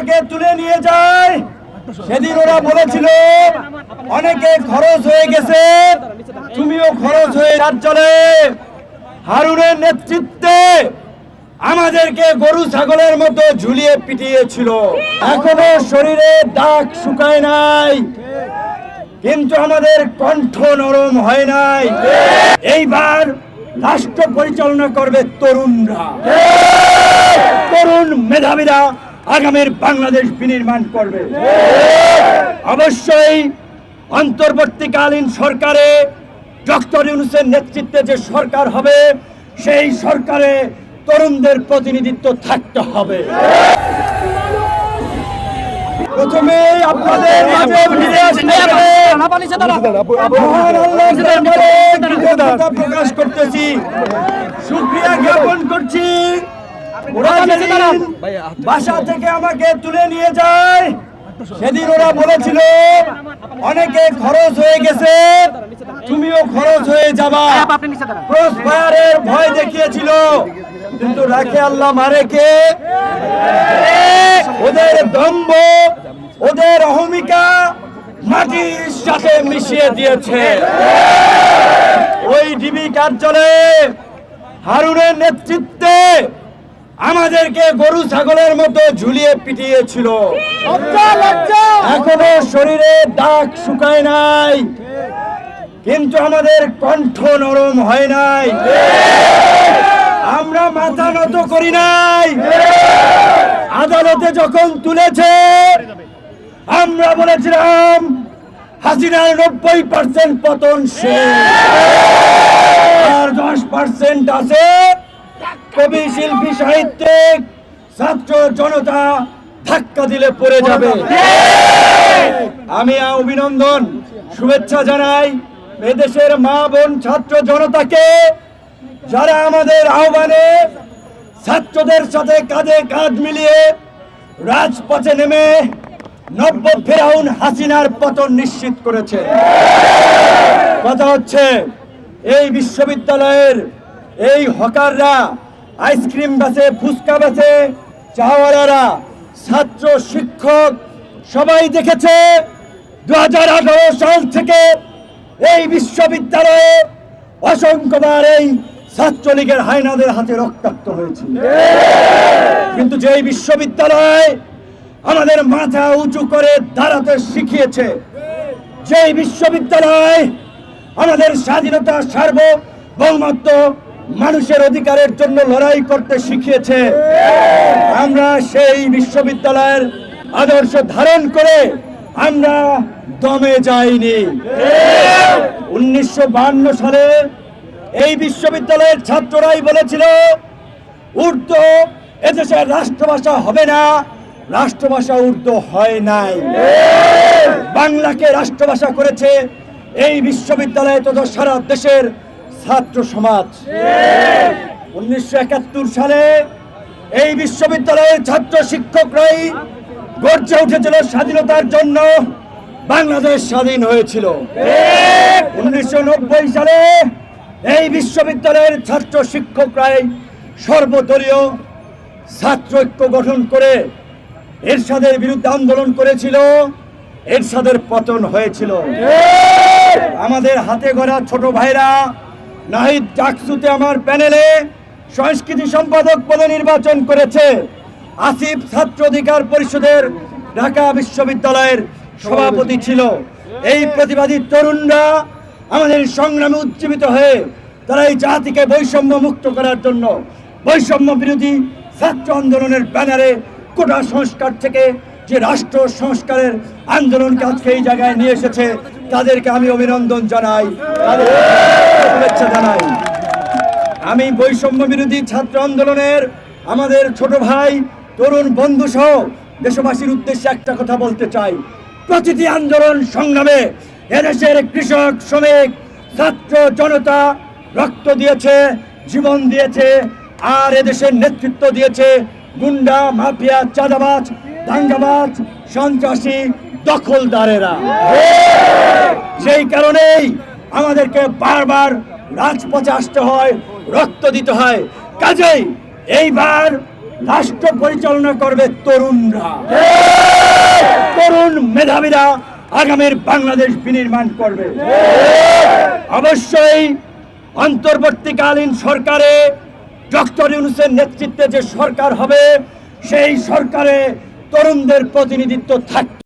আমাকে তুলে নিয়ে যায়, সেদিন ওরা বলেছিল অনেকে খরচ হয়ে গেছে, তুমিও খরচ হয়ে চলে। হারুনের নেতৃত্বে আমাদেরকে গরু ছাগলের মতো ঝুলিয়ে পিটিয়েছিল। এখনো শরীরে দাগ শুকায় নাই, কিন্তু আমাদের কণ্ঠ নরম হয় নাই। এইবার রাষ্ট্র পরিচালনা করবে তরুণরা, তরুণ মেধাবীরা আগামীর বাংলাদেশ বিনির্মাণ করবে। অবশ্যই অন্তর্বর্তীকালীন সরকারে ডক্টর ইউনূসের নেতৃত্বে যে সরকার হবে, সেই সরকারে তরুণদের প্রতিনিধিত্ব থাকতে হবে। প্রথমে আপনাদের মাঝে ফিরে আসতে কৃতজ্ঞতা প্রকাশ করতেছি, শুকরিয়া জ্ঞাপন করছি। ওরা যেদিন বাসা থেকে আমাকে তুলে নিয়ে যায়, সেদিন ওরা বলেছিল অনেকে খরচ হয়ে গেছে, তুমিও খরচ হয়ে যাবা। ক্রস ফায়ারের ভয় দেখিয়েছিল, কিন্তু রাখে আল্লাহ মারে কে? ওদের দম্ভ, ওদের অহমিকা মাটির সাথে মিশিয়ে দিয়েছে। ওই ডিবি কার্যালয়ে হারুনের নেতৃত্বে আমাদেরকে গরু ছাগলের মতো ঝুলিয়ে পিটিয়েছিল। এখনো শরীরে দাগ শুকায় নাই, কিন্তু আমাদের কণ্ঠ নরম হয় নাই। আমরা মাথা নত করি নাই। আদালতে যখন তুলেছে, আমরা বলেছিলাম হাসিনার 90% পতন শেষ, আর 10% আছে কবি, শিল্পী, সাহিত্যিক, ছাত্র জনতা ধাক্কা দিলে পড়ে যাবে। আমি অভিনন্দন, শুভেচ্ছা জানাই এদেশের মা বোন ছাত্র জনতাকে, যারা আমাদের আহ্বানে ছাত্রদের সাথে কাঁধে কাঁধ মিলিয়ে রাজপথে নেমে নব্য ফেরাউন হাসিনার পতন নিশ্চিত করেছে। কথা হচ্ছে, এই বিশ্ববিদ্যালয়ের এই হকাররা, আইসক্রিম বেচে, ফুচকা বেচে, চাওয়ালারা, ছাত্র শিক্ষক সবাই দেখেছে 2018 সাল থেকে এই বিশ্ববিদ্যালয়ে অসংখ্যবার এই ছাত্রলীগের হায়নাদের হাতে রক্তাক্ত হয়েছে। কিন্তু যেই বিশ্ববিদ্যালয় আমাদের মাথা উঁচু করে দাঁড়াতে শিখিয়েছে, যেই বিশ্ববিদ্যালয় আমাদের স্বাধীনতা, সার্বভৌমত্ব, মানুষের অধিকারের জন্য লড়াই করতে শিখিয়েছে, আমরা সেই বিশ্ববিদ্যালয়ের আদর্শ ধারণ করে আমরা দমে যাইনি। 1952 সালে এই বিশ্ববিদ্যালয়ের ছাত্ররাই বলেছিল উর্দু এদেশের রাষ্ট্রভাষা হবে না, রাষ্ট্রভাষা উর্দু হয় নাই। বাংলাকে রাষ্ট্রভাষা করেছে এই বিশ্ববিদ্যালয়ে তথা সারা দেশের ছাত্র সমাজ। 1971 সালে এই বিশ্ববিদ্যালয়ের ছাত্র শিক্ষকরাই গর্জে উঠেছিল স্বাধীনতার জন্য, বাংলাদেশ স্বাধীন হয়েছিল। 1990 সালে এই বিশ্ববিদ্যালয়ের ছাত্র শিক্ষকরাই সর্বদলীয় ছাত্র ঐক্য গঠন করে এরশাদের বিরুদ্ধে আন্দোলন করেছিল, এরশাদের পতন হয়েছিল। আমাদের হাতে গড়া ছোট ভাইরা নাহিদ ডাকসুতে আমার প্যানেলে সংস্কৃতি সম্পাদক পদে নির্বাচন করেছে। আসিফ ছাত্র অধিকার পরিষদের ঢাকা বিশ্ববিদ্যালয়ের সভাপতি ছিল। এই প্রতিবাদী তরুণরা আমাদের সংগ্রামে উজ্জীবিত হয়ে তারা এই জাতিকে বৈষম্য মুক্ত করার জন্য বৈষম্য বিরোধী ছাত্র আন্দোলনের ব্যানারে কোটা সংস্কার থেকে যে রাষ্ট্র সংস্কারের আন্দোলনকে আজকে এই জায়গায় নিয়ে এসেছে, তাদেরকে আমি অভিনন্দন জানাই, শুভেচ্ছা জানাই। আমি বৈষম্য বিরোধী ছাত্র আন্দোলনের আমাদের ছোট ভাই, তরুণ বন্ধু সহ দেশবাসীর উদ্দেশ্যে একটা কথা বলতে চাই। প্রতিটি আন্দোলন সংগ্রামে এদেশের কৃষক, শ্রমিক, ছাত্র জনতা রক্ত দিয়েছে, জীবন দিয়েছে, আর এদেশের নেতৃত্ব দিয়েছে গুন্ডা, মাফিয়া, চাঁদাবাজ, দাঙ্গাবাজ, সন্ত্রাসী, দখলদারেরা। সেই কারণেই আমাদেরকে বারবার রাজপথে আসতে হয়, রক্ত দিতে হয়। কাজেই এইবার রাষ্ট্র পরিচালনা করবে তরুণরা। তরুণ মেধাবীরা আগামীর বাংলাদেশ বিনির্মাণ করবে। অবশ্যই অন্তর্বর্তীকালীন সরকারে ডক্টর ইউনূসের নেতৃত্বে যে সরকার হবে, সেই সরকারে তরুণদের প্রতিনিধিত্ব থাকবে।